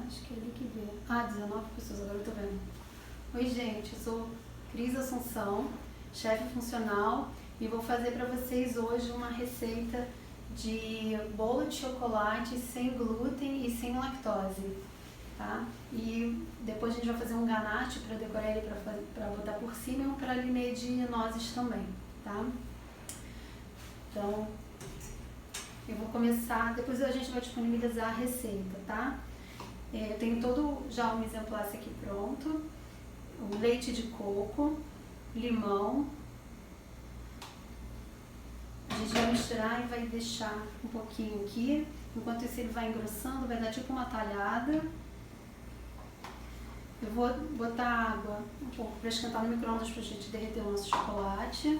Acho que é ali que vê. 19 pessoas, agora eu tô vendo. Oi, gente, eu sou Cris Assunção, chefe funcional, e vou fazer para vocês hoje uma receita de bolo de chocolate sem glúten e sem lactose, tá? E depois a gente vai fazer um ganache para decorar ele para botar por cima e um pralinê de nozes também, tá? Então, eu vou começar, depois a gente vai disponibilizar a receita, tá? Eu tenho todo já um exemplar aqui pronto, o leite de coco, limão. A gente vai misturar e vai deixar um pouquinho aqui. Enquanto isso ele vai engrossando, vai dar tipo uma talhada. Eu vou botar água um pouco para esquentar no micro-ondas para a gente derreter o nosso chocolate.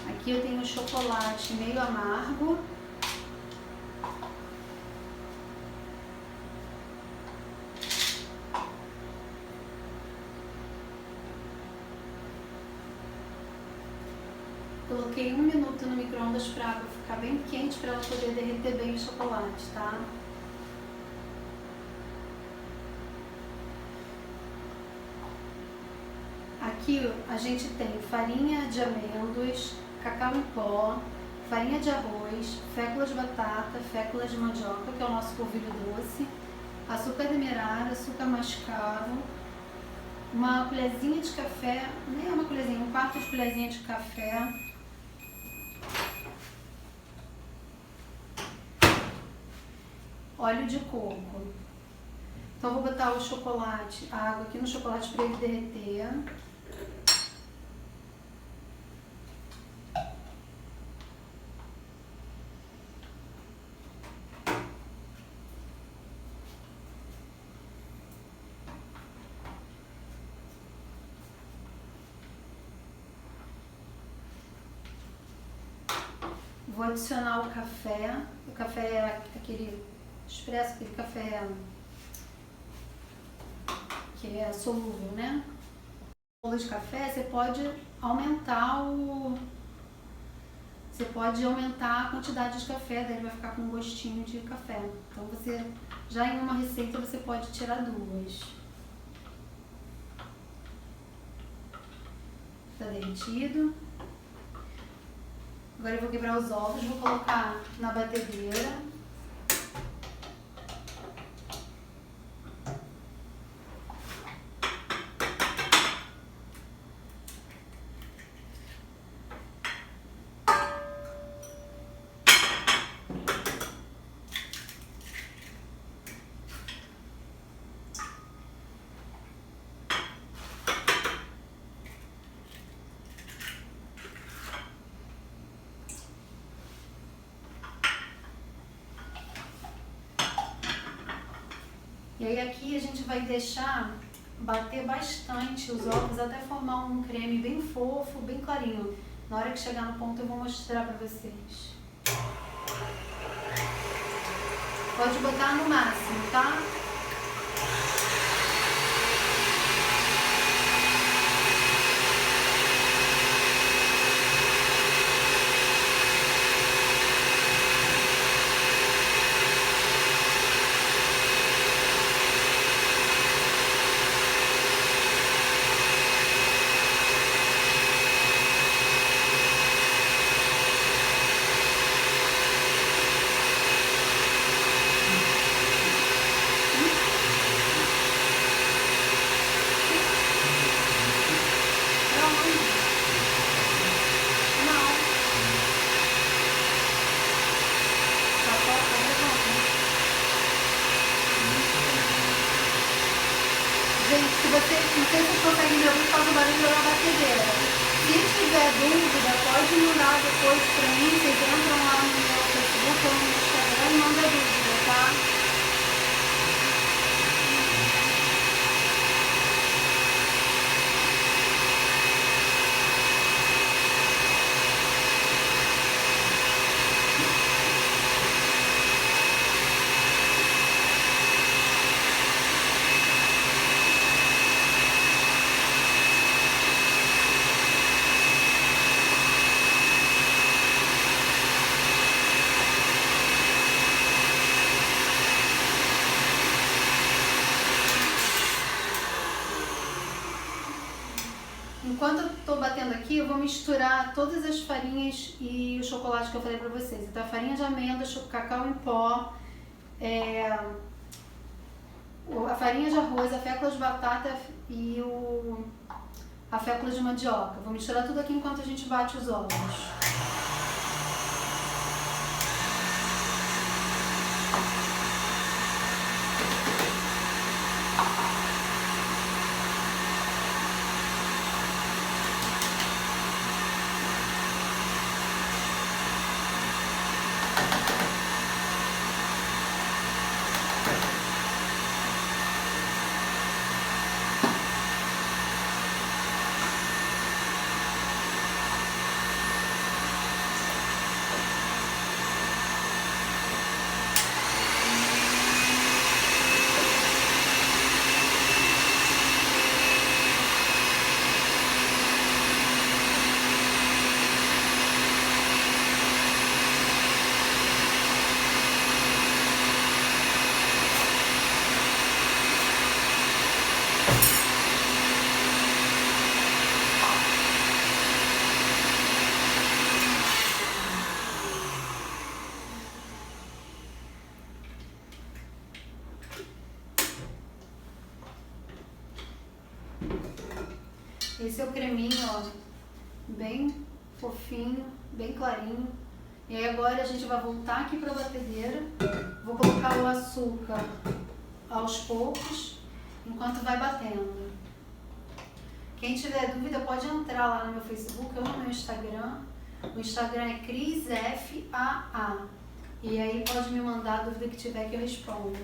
Aqui eu tenho chocolate meio amargo. Coloquei 1 minuto no micro-ondas para a água ficar bem quente para ela poder derreter bem o chocolate, tá? Aqui a gente tem farinha de amêndoas, cacau em pó, farinha de arroz, fécula de batata, fécula de mandioca, que é o nosso polvilho doce, açúcar demerara, açúcar mascavo, uma colherzinha de café, nem é uma colherzinha, 1/4 de colherzinha de café, óleo de coco. Então vou botar o chocolate, a água aqui no chocolate para ele derreter. Vou adicionar o café é aquele expresso, aquele café que é solúvel, né? Bolo de café, você pode aumentar a quantidade de café, daí ele vai ficar com um gostinho de café. Então você, já em uma receita, você pode tirar 2. Tá derretido. Agora eu vou quebrar os ovos, vou colocar na batedeira. E aí aqui a gente vai deixar bater bastante os ovos até formar um creme bem fofo, bem clarinho. Na hora que chegar no ponto eu vou mostrar pra vocês. Pode botar no máximo, tá? Gente, se você, não sei se vocês conseguem me ouvir, faz o barulho da batedeira. Se tiver dúvida, pode mandar depois pra mim, vocês entram lá no meu Facebook ou no Instagram e mandam dúvida, tá? Enquanto eu estou batendo aqui, eu vou misturar todas as farinhas e o chocolate que eu falei para vocês. Então, a farinha de amêndoa, cacau em pó, a farinha de arroz, a fécula de batata e a fécula de mandioca. Vou misturar tudo aqui enquanto a gente bate os ovos. Esse é o creminho, ó, bem fofinho, bem clarinho. E aí agora a gente vai voltar aqui para a batedeira. Vou colocar o açúcar aos poucos, enquanto vai batendo. Quem tiver dúvida pode entrar lá no meu Facebook ou no meu Instagram. O Instagram é CrisFAA. E aí pode me mandar a dúvida que tiver que eu respondo.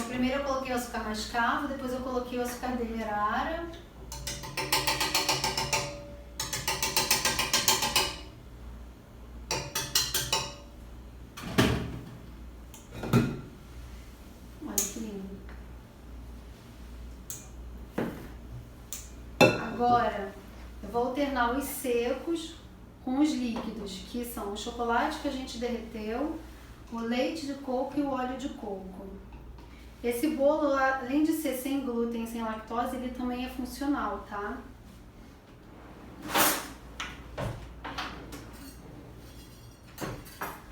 Primeiro eu coloquei o açúcar mascavo, depois eu coloquei o açúcar demerara. Olha que lindo. Agora eu vou alternar os secos com os líquidos, que são o chocolate que a gente derreteu, o leite de coco e o óleo de coco. Esse bolo, além de ser sem glúten, sem lactose, ele também é funcional, tá?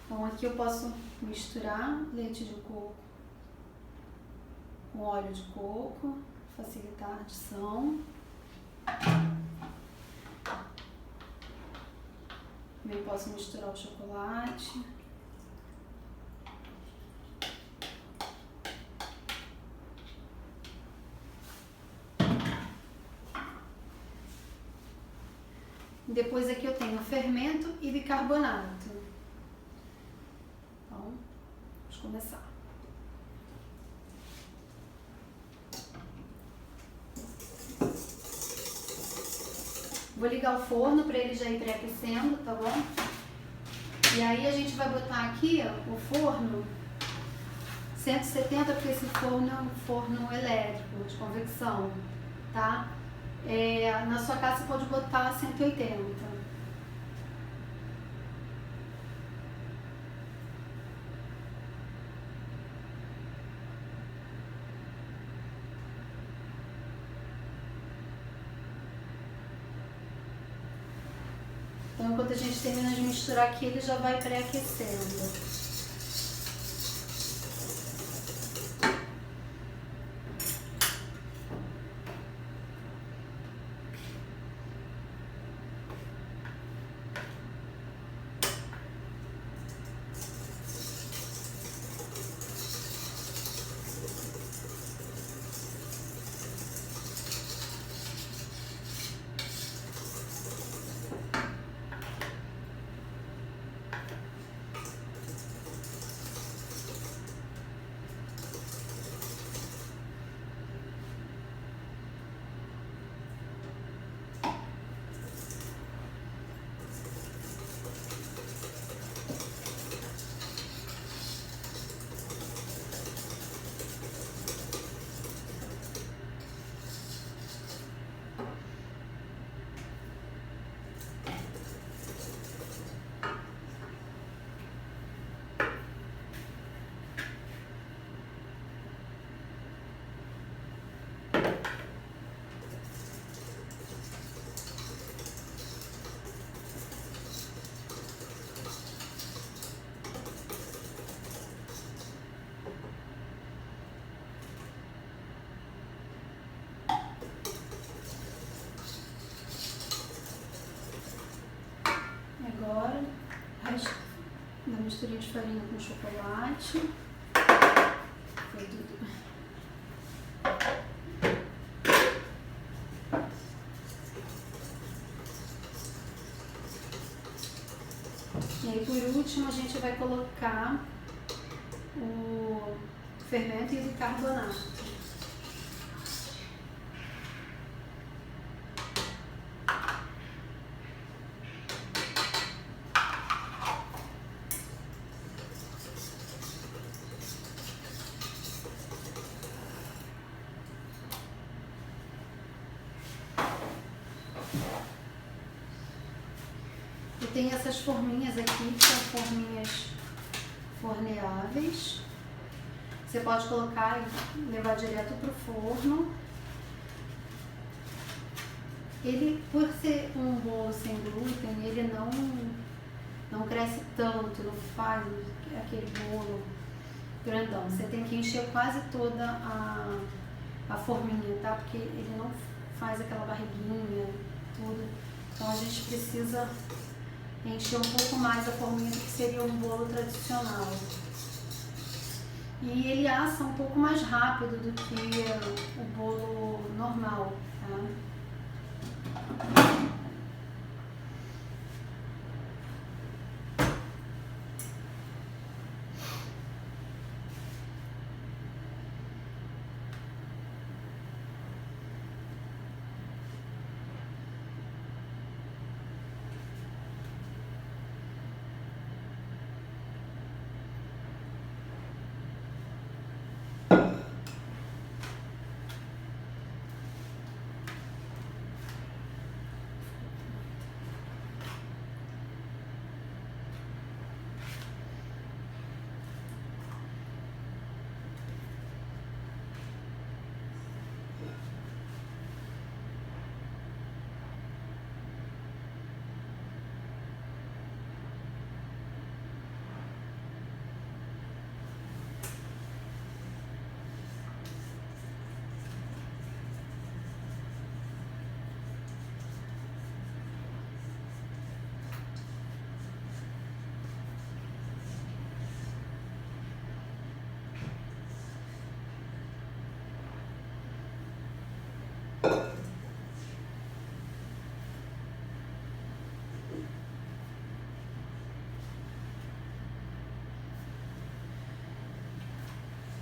Então aqui eu posso misturar leite de coco com óleo de coco, facilitar a adição. Também posso misturar o chocolate. Depois aqui eu tenho fermento e bicarbonato. Então, vamos começar. Vou ligar o forno para ele já ir pré-aquecendo, tá bom? E aí a gente vai botar aqui, ó, o forno 170, porque esse forno é um forno elétrico, de convecção, tá? Na sua casa você pode botar 180. Enquanto a gente termina de misturar aqui, ele já vai pré-aquecendo. Agora, da misturinha de farinha com chocolate. Foi tudo. E aí, por último, a gente vai colocar o fermento e o bicarbonato. E tem essas forminhas aqui, que são forminhas forneáveis. Você pode colocar e levar direto para o forno. Ele, por ser um bolo sem glúten, ele não cresce tanto, não faz aquele bolo grandão. Você tem que encher quase toda a forminha, tá? Porque ele não faz aquela barriguinha, tudo. Então a gente precisa encher um pouco mais a forminha do que seria um bolo tradicional. E ele assa um pouco mais rápido do que o bolo normal, tá?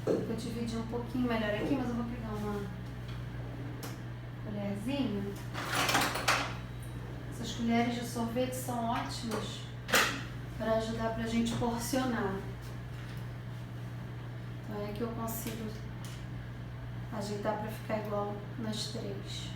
Vou dividir um pouquinho melhor aqui, mas eu vou pegar uma colherzinha. Essas colheres de sorvete são ótimas para ajudar pra gente porcionar. Então é que eu consigo ajeitar para ficar igual nas três.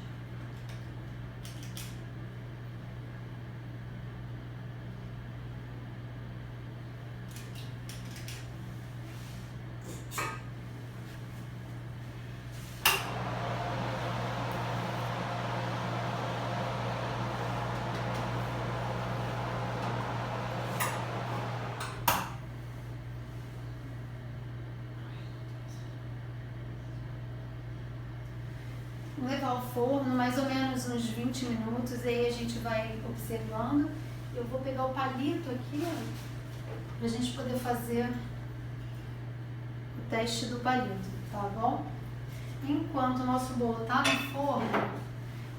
levar ao forno mais ou menos uns 20 minutos, e aí a gente vai observando. Eu vou pegar o palito aqui, ó, pra gente poder fazer o teste do palito, tá bom? Enquanto o nosso bolo tá no forno,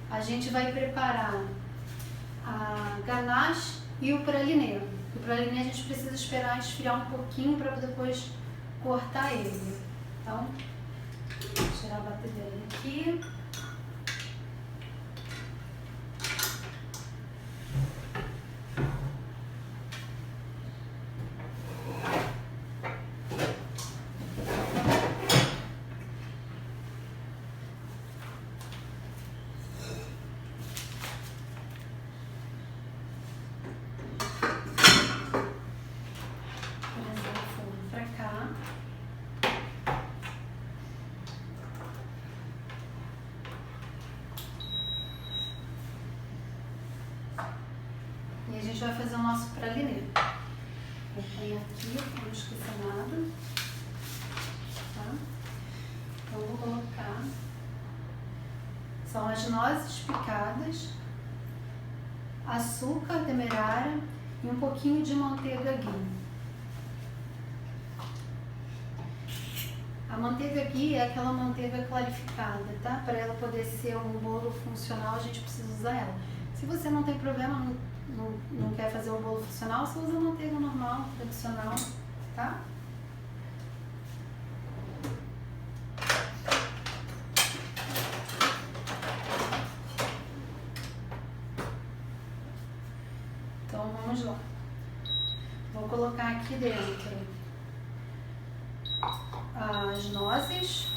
a gente vai preparar a ganache e o praliné. O praliné a gente precisa esperar esfriar um pouquinho para depois cortar ele. Então, vou tirar a batedeira aqui. E a gente vai fazer o nosso praliné. Vou pôr aqui, para não esquecer nada. Tá? Então, vou colocar. São as nozes picadas, açúcar demerara e um pouquinho de manteiga ghee. A manteiga ghee é aquela manteiga clarificada, tá? Para ela poder ser um bolo funcional, a gente precisa usar ela. Se você não tem problema, não quer fazer um bolo funcional, você usa manteiga normal, tradicional, tá? Então vamos lá. Vou colocar aqui dentro as nozes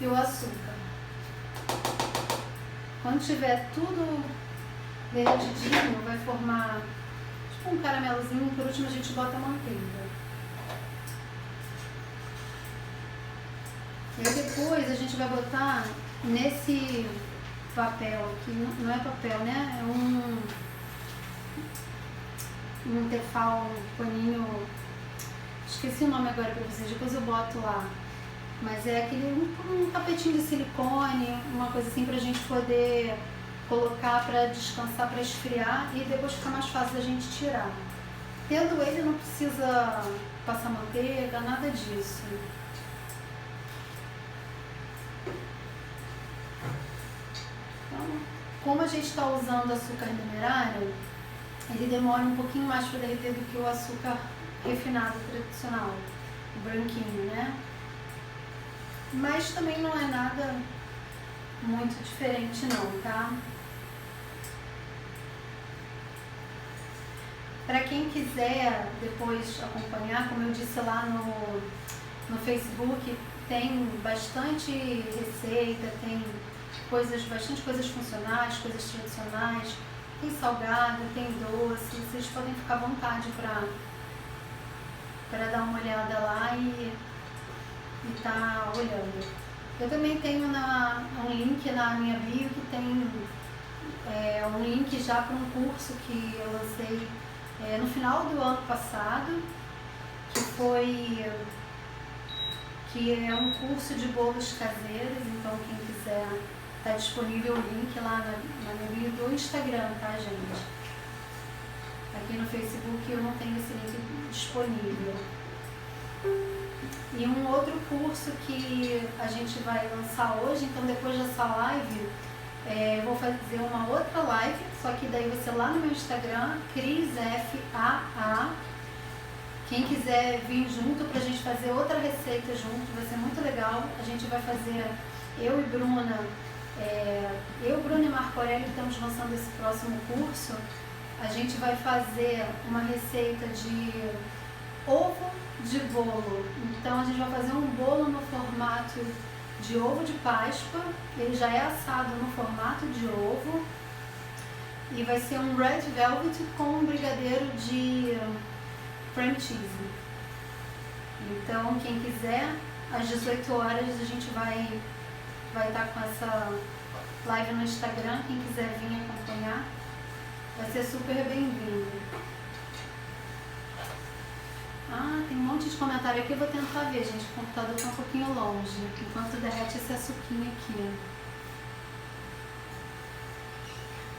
e o açúcar. Quando tiver tudo derretidinho, vai formar tipo um caramelozinho. Por último a gente bota a manteiga. E aí depois a gente vai botar nesse papel, que não é papel, né? É um tefal, um paninho, esqueci o nome agora pra vocês, depois eu boto lá. Mas é aquele um tapetinho de silicone, uma coisa assim pra gente poder colocar pra descansar, pra esfriar e depois fica mais fácil da gente tirar. Tendo ele, não precisa passar manteiga, nada disso. Então, como a gente está usando açúcar demerara, ele demora um pouquinho mais para derreter do que o açúcar refinado tradicional, o branquinho, né? Mas também não é nada muito diferente não, tá? Para quem quiser depois acompanhar, como eu disse lá no Facebook, tem bastante receita, tem bastante coisas funcionais, coisas tradicionais, tem salgado, tem doce, vocês podem ficar à vontade para dar uma olhada lá e tá olhando. Eu também tenho um link na minha bio que tem um link já para um curso que eu lancei no final do ano passado, que é um curso de bolos caseiros. Então quem quiser, tá disponível o link lá na minha bio do Instagram, tá, gente? Aqui no Facebook eu não tenho esse link disponível. E um outro curso que a gente vai lançar hoje, então depois dessa live, vou fazer uma outra live, só que daí vai ser lá no meu Instagram, CrisFAA. Quem quiser vir junto pra gente fazer outra receita junto, vai ser muito legal. A gente vai fazer, eu e Bruna e Marco Aurélio estamos lançando esse próximo curso. A gente vai fazer uma receita de ovo de bolo. Então a gente vai fazer um bolo no formato de ovo de Páscoa. Ele já é assado no formato de ovo. E vai ser um red velvet com um brigadeiro de cream cheese. Então quem quiser, às 18 horas a gente vai estar com essa live no Instagram. Quem quiser vir acompanhar, vai ser super bem-vindo. Ah, tem um monte de comentário aqui, eu vou tentar ver, gente. O computador tá um pouquinho longe, enquanto derrete esse açuquinho aqui.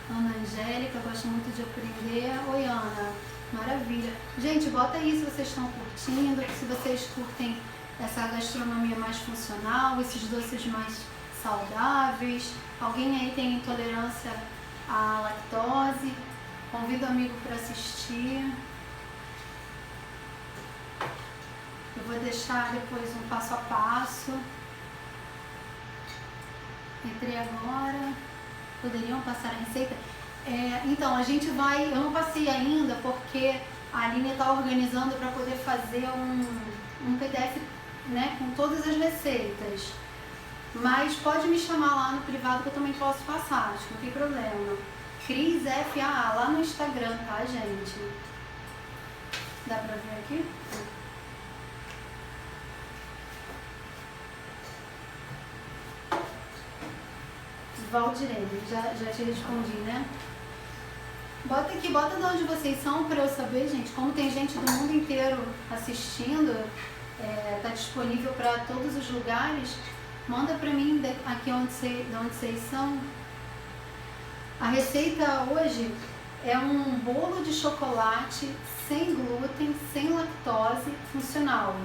Ana Angélica, gosto muito de aprender. Oi, Ana. Maravilha. Gente, bota aí se vocês estão curtindo, se vocês curtem essa gastronomia mais funcional, esses doces mais saudáveis. Alguém aí tem intolerância à lactose? Convido o amigo para assistir. Eu vou deixar depois um passo a passo. Entrei agora. Poderiam passar a receita? Então, a gente vai... Eu não passei ainda porque a Aline está organizando para poder fazer um PDF, né, com todas as receitas. Mas pode me chamar lá no privado que eu também posso passar, acho que não tem problema. Cris FAA, lá no Instagram, tá, gente? Dá pra ver aqui? Valdirene, já te respondi, né? Bota aqui, bota de onde vocês são pra eu saber, gente. Como tem gente do mundo inteiro assistindo, tá disponível para todos os lugares. Manda pra mim aqui de onde vocês são. A receita hoje é um bolo de chocolate sem glúten, sem lactose, funcional.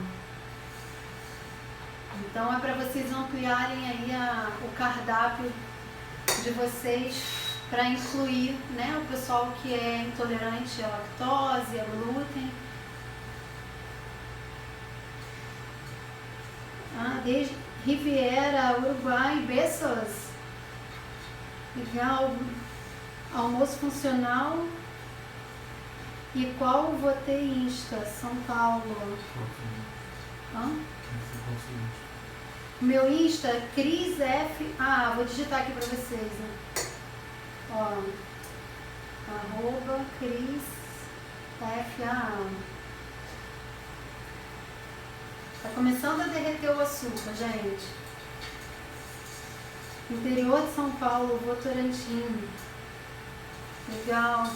Então é para vocês ampliarem aí o cardápio de vocês para incluir, né, o pessoal que é intolerante à lactose, a glúten. Desde Riviera, Uruguai, beijos. Legal. Almoço funcional. E qual votei Insta? São Paulo. Meu Insta é Cris F. Vou digitar aqui pra vocês, né? @Cris FAA. Tá começando a derreter o açúcar, gente. Interior de São Paulo, Votorantim. Legal.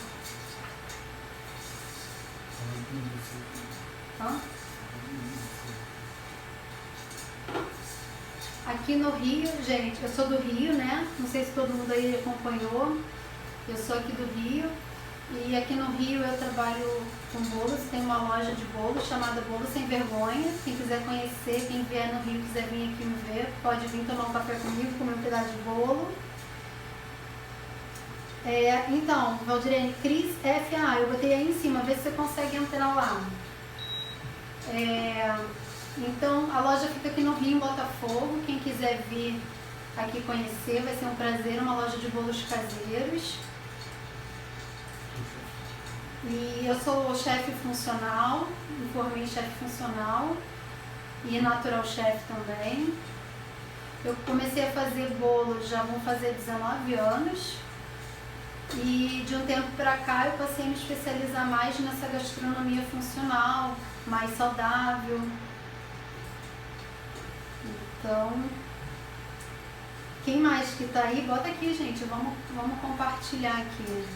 Aqui no Rio, gente, eu sou do Rio, né? Não sei se todo mundo aí acompanhou. Eu sou aqui do Rio. E aqui no Rio eu trabalho com bolos, tem uma loja de bolos chamada Bolo Sem Vergonha. Quem quiser conhecer, quem vier no Rio quiser vir aqui me ver, pode vir tomar um café comigo, comer um pedaço de bolo. Então, Valdirene, Cris FA, eu botei aí em cima, vê se você consegue entrar lá. Então, a loja fica aqui no Rio, em Botafogo. Quem quiser vir aqui conhecer, vai ser um prazer, uma loja de bolos caseiros. E eu sou chefe funcional, me formei em chefe funcional e natural chef também. Eu comecei a fazer bolo, já vão fazer 19 anos. E de um tempo pra cá eu passei a me especializar mais nessa gastronomia funcional, mais saudável. Então, quem mais que tá aí, bota aqui, gente, vamos compartilhar aqui.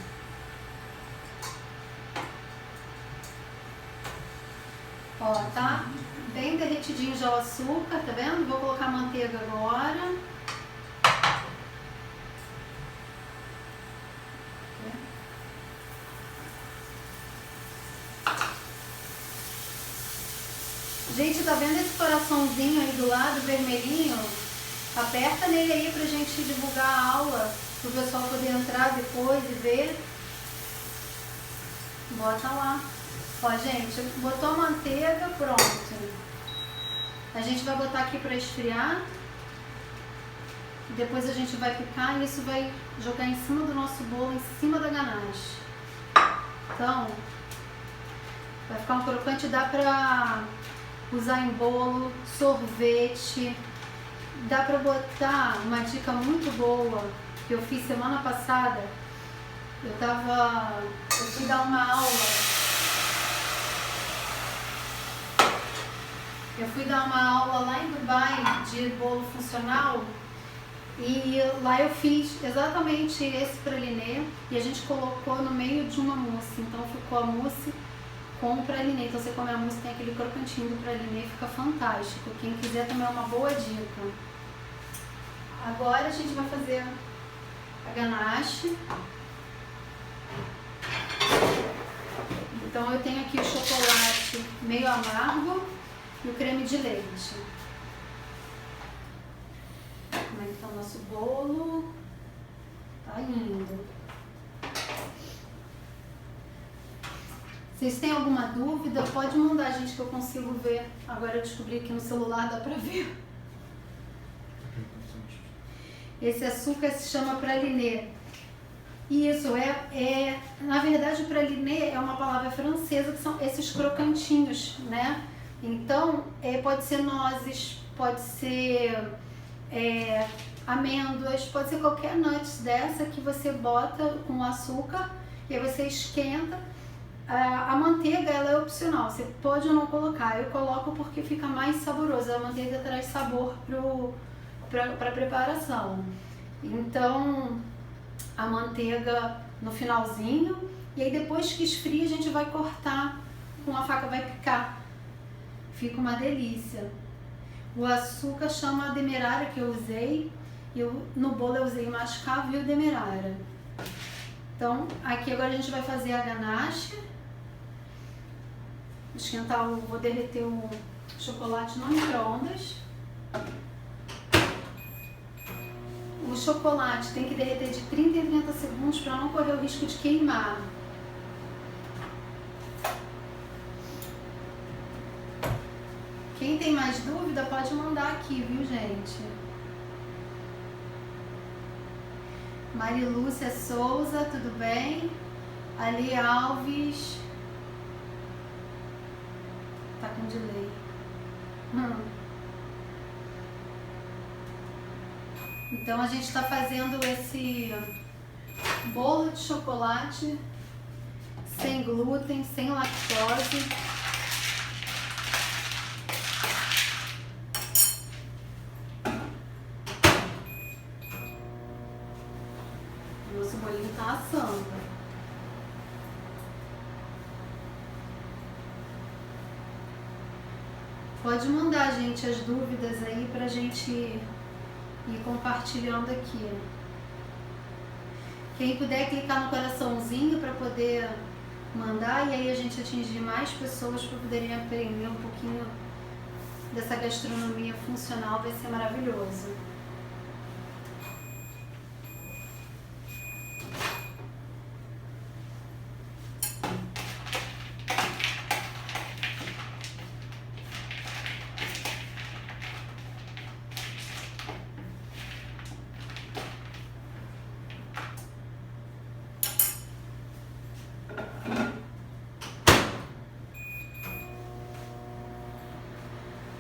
Ó, tá bem derretidinho já o açúcar, tá vendo? Vou colocar manteiga agora. Gente, tá vendo esse coraçãozinho aí do lado, vermelhinho? Aperta nele aí pra gente divulgar a aula, pro pessoal poder entrar depois e ver. Bota lá. Ó, gente, botou a manteiga, pronto. A gente vai botar aqui pra esfriar. Depois a gente vai picar e isso vai jogar em cima do nosso bolo, em cima da ganache. Então, vai ficar um crocante, dá pra usar em bolo, sorvete. Dá pra botar uma dica muito boa que eu fiz semana passada. Eu fui dar uma aula. Eu fui dar uma aula lá em Dubai de bolo funcional e lá eu fiz exatamente esse pralinê e a gente colocou no meio de uma mousse. Então ficou a mousse com o pralinê. Então você come a mousse, tem aquele crocantinho do pralinê, fica fantástico. Quem quiser também é uma boa dica. Agora a gente vai fazer a ganache. Então eu tenho aqui o chocolate meio amargo e o creme de leite. Como é que tá o nosso bolo? Tá indo. Vocês têm alguma dúvida? Pode mandar, gente, que eu consigo ver. Agora eu descobri que no celular dá pra ver. Esse açúcar se chama pralinê. Isso, na verdade o pralinê é uma palavra francesa, que são esses crocantinhos, né? Então, pode ser nozes, pode ser amêndoas, pode ser qualquer nuts dessa que você bota com açúcar e aí você esquenta. A manteiga, ela é opcional, você pode ou não colocar. Eu coloco porque fica mais saboroso, a manteiga traz sabor para a preparação. Então, a manteiga no finalzinho, e aí depois que esfria a gente vai cortar com a faca, vai picar. Fica uma delícia. O açúcar chama demerara, que eu usei. No bolo eu usei mascavo e o demerara. Então, aqui agora a gente vai fazer a ganache. Vou derreter o chocolate no micro-ondas. O chocolate tem que derreter de 30 em 30 segundos para não correr o risco de queimar. Quem tem mais dúvida pode mandar aqui, viu, gente? Marilúcia Souza, tudo bem? Ali Alves. Tá com delay. Então a gente está fazendo esse bolo de chocolate sem glúten, sem lactose. Nosso bolinho tá assando. Pode mandar, gente, as dúvidas aí pra gente ir compartilhando aqui. Quem puder clicar no coraçãozinho para poder mandar, e aí a gente atingir mais pessoas para poderem aprender um pouquinho dessa gastronomia funcional, vai ser maravilhoso.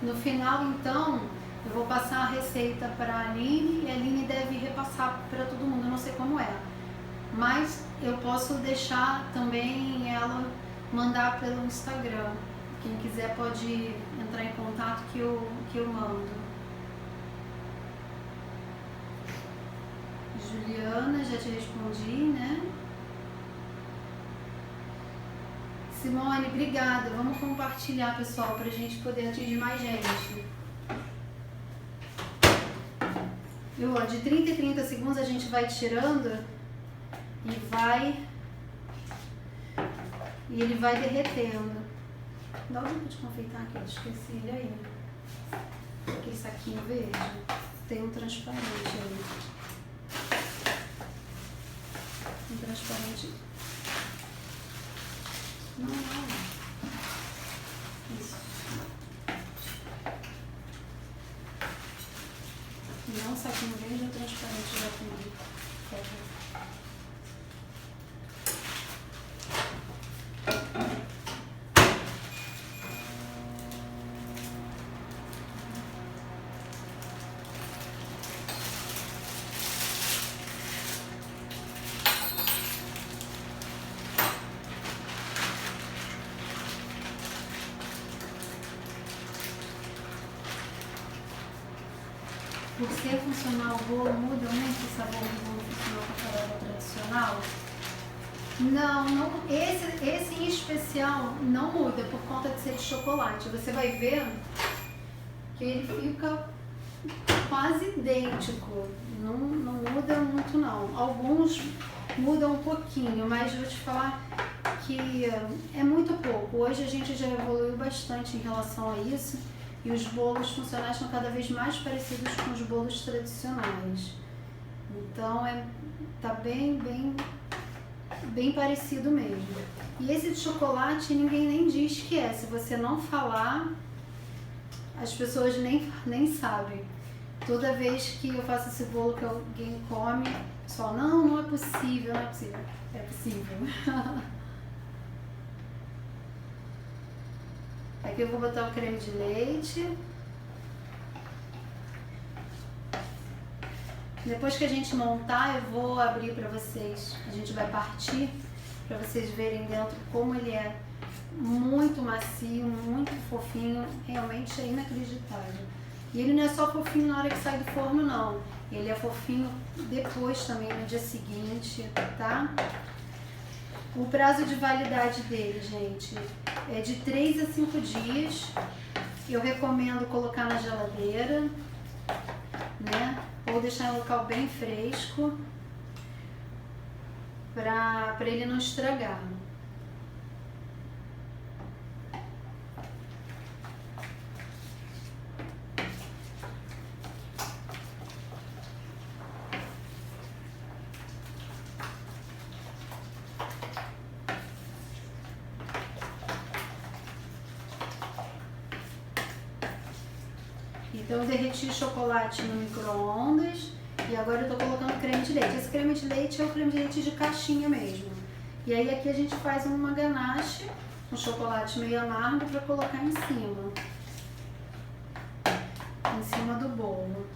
No final, então, eu vou passar a receita para a Aline e a Aline deve repassar para todo mundo, eu não sei como é. Mas eu posso deixar também ela mandar pelo Instagram. Quem quiser pode entrar em contato que eu mando. Juliana, já te respondi, né? Simone, obrigada. Vamos compartilhar, pessoal, pra gente poder atingir mais gente. De 30 em 30 segundos a gente vai tirando e ele vai derretendo. Dá um jeito de confeitar aqui, eu esqueci ele aí. Aquele saquinho verde, tem um transparente aí. Um transparente. Não. Isso. Não, saquinho verde ou transparente já comigo. Por ser funcional, o bolo muda muito o sabor do bolo funcional comparado ao tradicional? Não, esse em especial não muda por conta de ser de chocolate. Você vai ver que ele fica quase idêntico, não muda muito não. Alguns mudam um pouquinho, mas vou te falar que é muito pouco. Hoje a gente já evoluiu bastante em relação a isso e os bolos funcionais estão cada vez mais parecidos com os bolos tradicionais. Então tá bem parecido mesmo. E esse de chocolate ninguém nem diz que é. Se você não falar, as pessoas nem sabem. Toda vez que eu faço esse bolo que alguém come, o pessoal, não é possível, não é possível. É possível. Aqui eu vou botar o creme de leite. Depois que a gente montar, eu vou abrir para vocês. A gente vai partir para vocês verem dentro como ele é muito macio, muito fofinho. Realmente é inacreditável. E ele não é só fofinho na hora que sai do forno, não. Ele é fofinho depois também, no dia seguinte, tá? O prazo de validade dele, gente, é de 3 a 5 dias. Eu recomendo colocar na geladeira, né? Ou deixar em um local bem fresco para ele não estragar. Então eu derreti o chocolate no micro-ondas e agora eu tô colocando creme de leite. Esse creme de leite é o creme de leite de caixinha mesmo. E aí aqui a gente faz uma ganache com chocolate meio amargo para colocar em cima do bolo.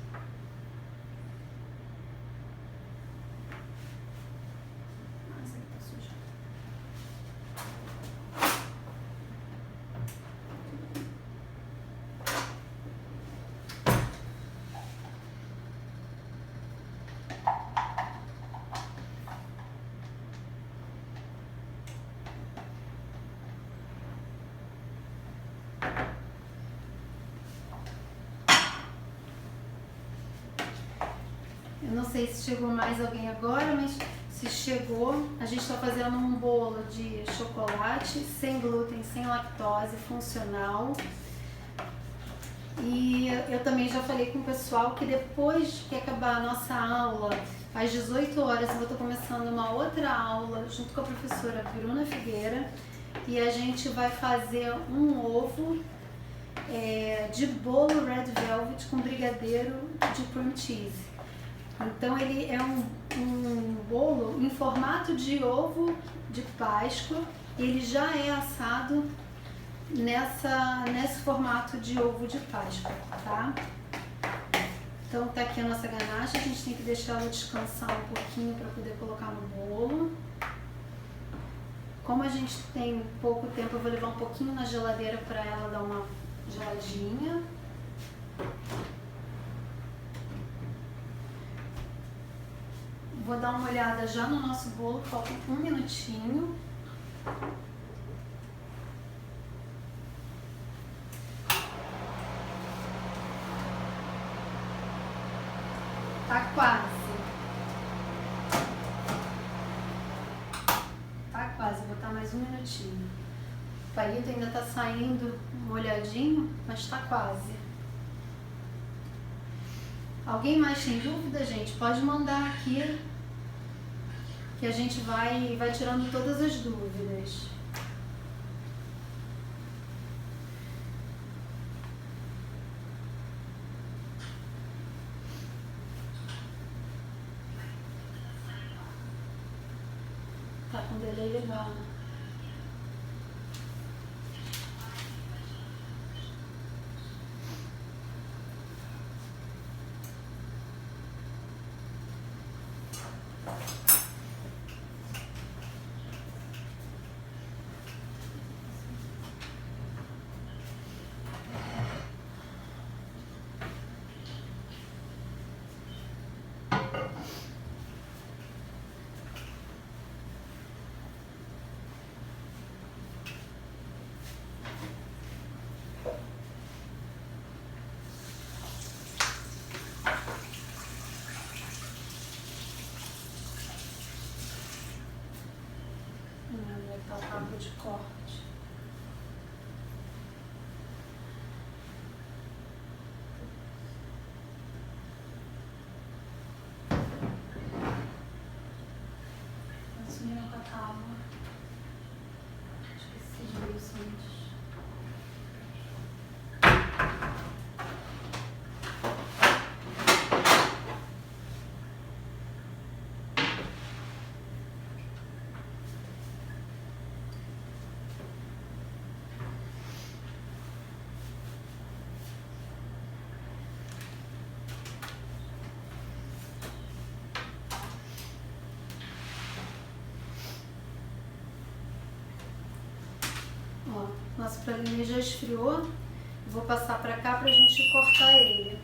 Eu não sei se chegou mais alguém agora, mas se chegou, a gente está fazendo um bolo de chocolate sem glúten, sem lactose, funcional. E eu também já falei com o pessoal que depois que acabar a nossa aula, às 18 horas, eu vou estar começando uma outra aula junto com a professora Bruna Figueira e a gente vai fazer um ovo de bolo Red Velvet com brigadeiro de cream cheese. Então ele é um bolo em formato de ovo de Páscoa, ele já é assado nesse formato de ovo de Páscoa, tá? Então tá aqui a nossa ganache, a gente tem que deixar ela descansar um pouquinho para poder colocar no bolo. Como a gente tem pouco tempo, eu vou levar um pouquinho na geladeira para ela dar uma geladinha. Vou dar uma olhada já no nosso bolo, falta um minutinho. Tá quase. Tá quase, vou botar mais um minutinho. O palito ainda tá saindo molhadinho, mas tá quase. Alguém mais tem dúvida, gente? Pode mandar aqui que a gente vai tirando todas as dúvidas. Tá com delay legal, né? tábua de corte. Sumiram com a tábua. Esqueci de ver isso antes. Ó, nosso pralinho já esfriou. Vou passar pra cá pra gente cortar ele.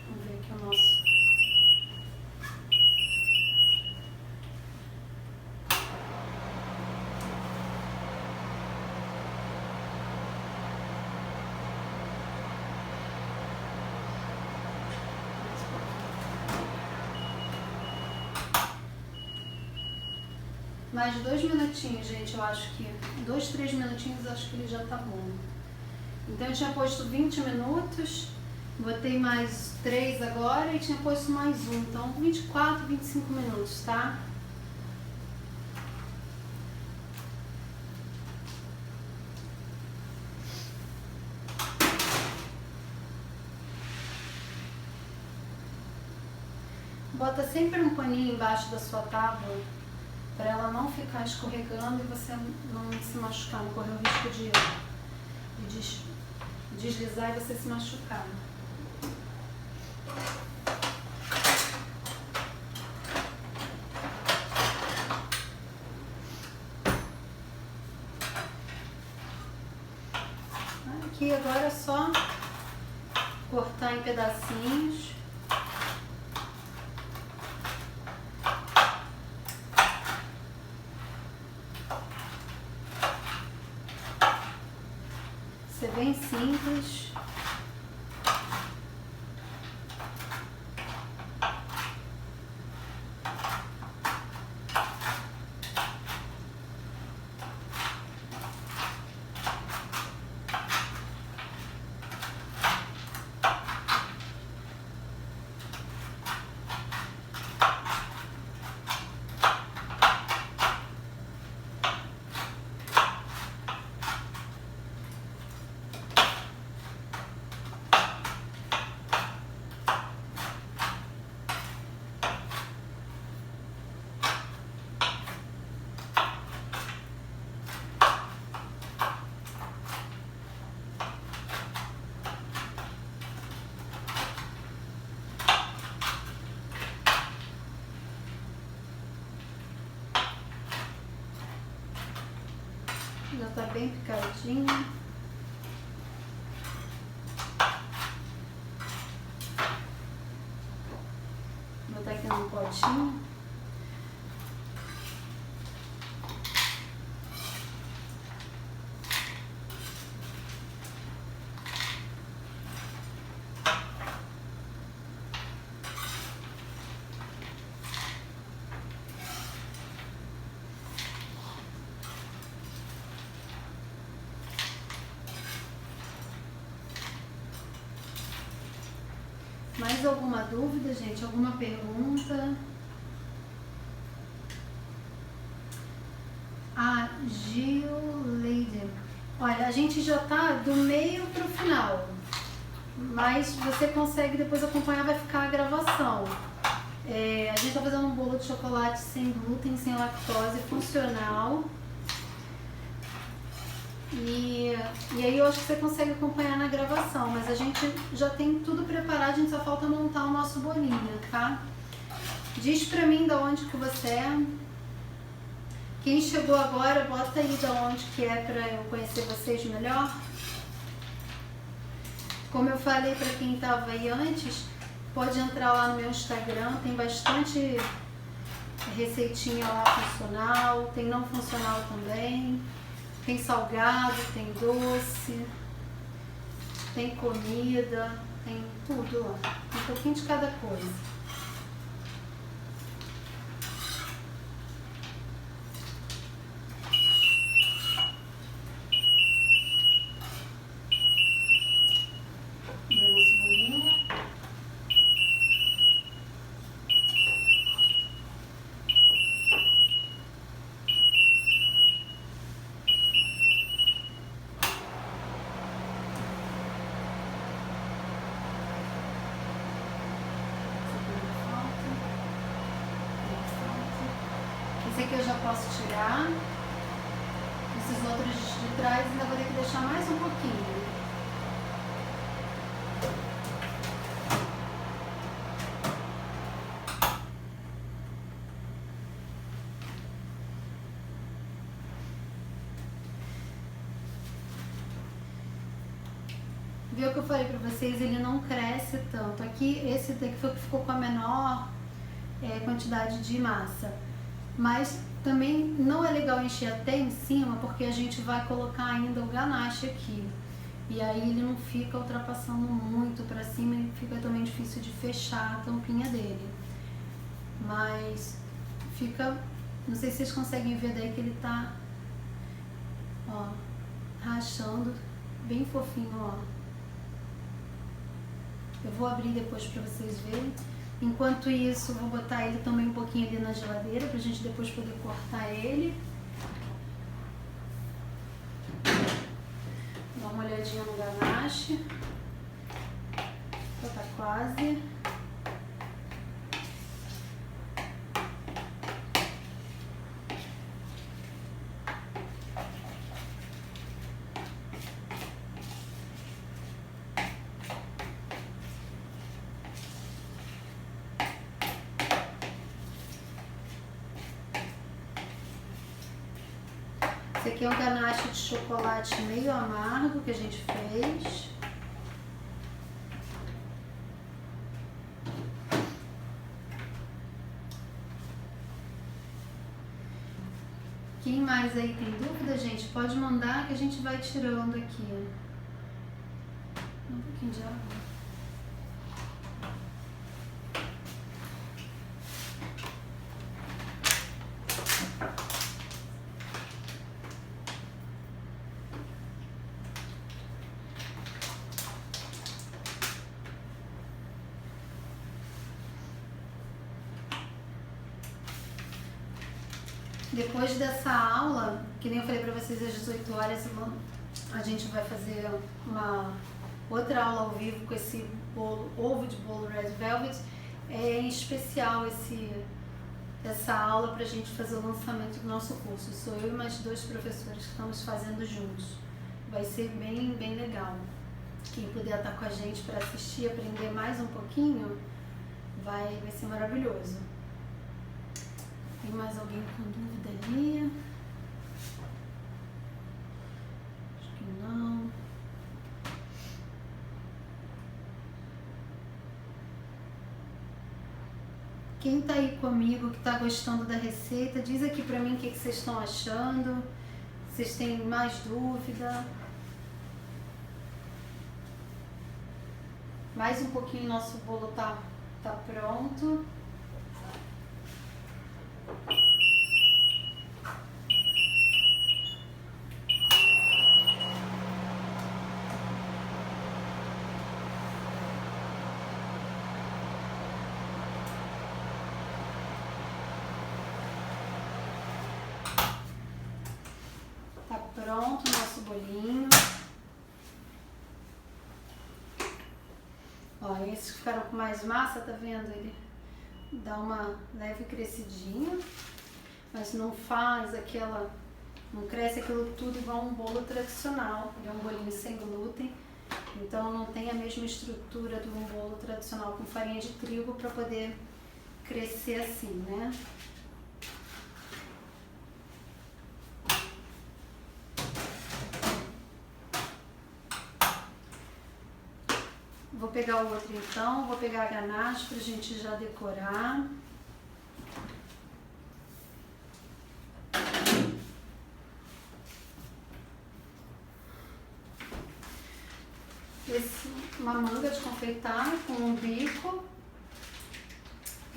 Vamos ver aqui o nosso. Mais 2 minutinhos, gente, eu acho que 2, 3 minutinhos, acho que ele já tá bom. Então eu tinha posto 20 minutos, botei mais 3 agora e tinha posto mais 1, então 24, 25 minutos, tá? Bota sempre um paninho embaixo da sua tábua, para ela não ficar escorregando e você não se machucar, não correr o risco de deslizar e você se machucar. Aqui agora é só cortar em pedacinhos. Isso é bem simples. Já tá bem picadinho. Vou botar aqui num potinho. Mais alguma dúvida, gente? Alguma pergunta? A Gilleide. Olha, a gente já tá do meio pro final, mas você consegue depois acompanhar, vai ficar a gravação. A gente tá fazendo um bolo de chocolate sem glúten, sem lactose, funcional. E aí eu acho que você consegue acompanhar na gravação, mas a gente já tem tudo preparado, a gente só falta montar o nosso bolinho, tá? Diz pra mim de onde que você é. Quem chegou agora, bota aí de onde que é pra eu conhecer vocês melhor. Como eu falei pra quem tava aí antes, pode entrar lá no meu Instagram, tem bastante receitinha lá funcional, tem não funcional também. Tem salgado, tem doce, tem comida, tem tudo lá. Um pouquinho de cada coisa. Esse aqui eu já posso tirar. Esses outros de trás ainda vou ter que deixar mais um pouquinho. Viu o que eu falei pra vocês? Ele não cresce tanto. Aqui, esse daqui foi o que ficou com a menor quantidade de massa. Mas também não é legal encher até em cima, porque a gente vai colocar ainda o ganache aqui. E aí ele não fica ultrapassando muito pra cima e fica também difícil de fechar a tampinha dele. Mas fica... Não sei se vocês conseguem ver daí que ele tá, ó, rachando bem fofinho, ó. Eu vou abrir depois pra vocês verem. Enquanto isso, eu vou botar ele também um pouquinho ali na geladeira pra gente depois poder cortar ele. Dá uma olhadinha no ganache. Já tá quase. Esse aqui é um ganache de chocolate meio amargo que a gente fez. Quem mais aí tem dúvida, gente, pode mandar que a gente vai tirando aqui. Um pouquinho de água. Depois dessa aula, que nem eu falei pra vocês, às 18 horas, a gente vai fazer uma outra aula ao vivo com esse bolo, ovo de bolo Red Velvet. É em especial essa aula pra gente fazer o lançamento do nosso curso. Sou eu e mais 2 professores que estamos fazendo juntos. Vai ser bem, bem legal. Quem puder estar com a gente para assistir, aprender mais um pouquinho, vai ser maravilhoso. Tem mais alguém com dúvida ali? Acho que não. Quem tá aí comigo, que tá gostando da receita, diz aqui pra mim o que vocês estão achando. Vocês têm mais dúvida? Mais um pouquinho, nosso bolo tá pronto. Tá pronto o nosso bolinho. Ó, esses que ficaram com mais massa, tá vendo? Ele dá uma leve crescidinha, mas não faz aquela... Não cresce aquilo tudo igual um bolo tradicional. Ele é um bolinho sem glúten, então não tem a mesma estrutura de um bolo tradicional com farinha de trigo para poder crescer assim, né? Vou pegar o outro então, vou pegar a ganache pra gente já decorar. Uma manga de confeitar com um bico.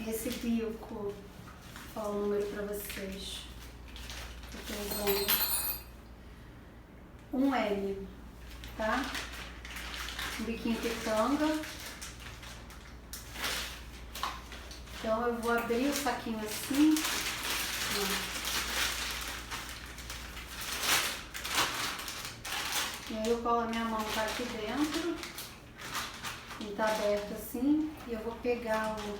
Esse bico, vou falar o número pra vocês. Eu tô usando 1L, tá? Um biquinho pitanga. Então eu vou abrir o saquinho assim. E aí eu colo a minha mão tá aqui dentro. Ele tá aberto assim. E eu vou pegar o...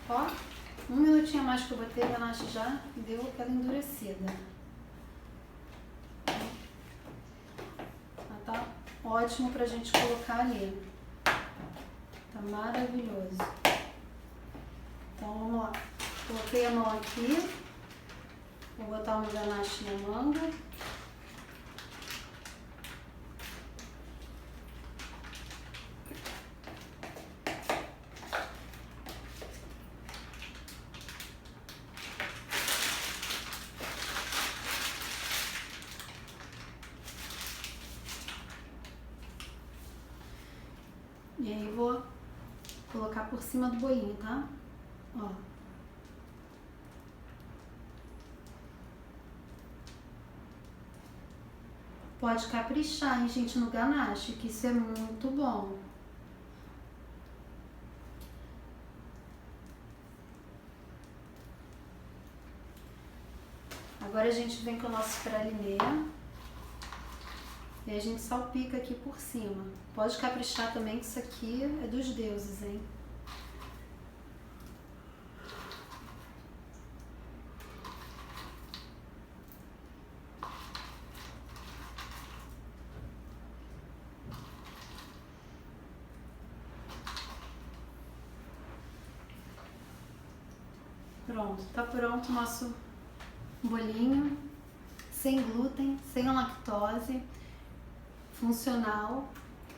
Ó. Um minutinho a mais que eu botei, a ganache já deu aquela endurecida. Tá ótimo pra gente colocar ali. Tá maravilhoso. Então vamos lá. Coloquei a mão aqui. Vou botar uma ganache na manga. E aí vou colocar por cima do bolinho, tá? Ó. Pode caprichar, hein, gente, no ganache, que isso é muito bom. Agora a gente vem com o nosso pralinê. E a gente salpica aqui por cima. Pode caprichar também, que isso aqui é dos deuses, hein? Pronto, tá pronto o nosso bolinho, sem glúten, sem lactose, funcional,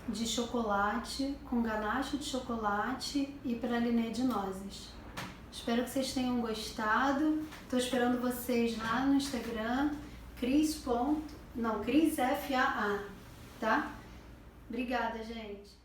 de chocolate, com ganache de chocolate e pralinê de nozes. Espero que vocês tenham gostado. Tô esperando vocês lá no Instagram, Cris FAA, tá? Obrigada, gente.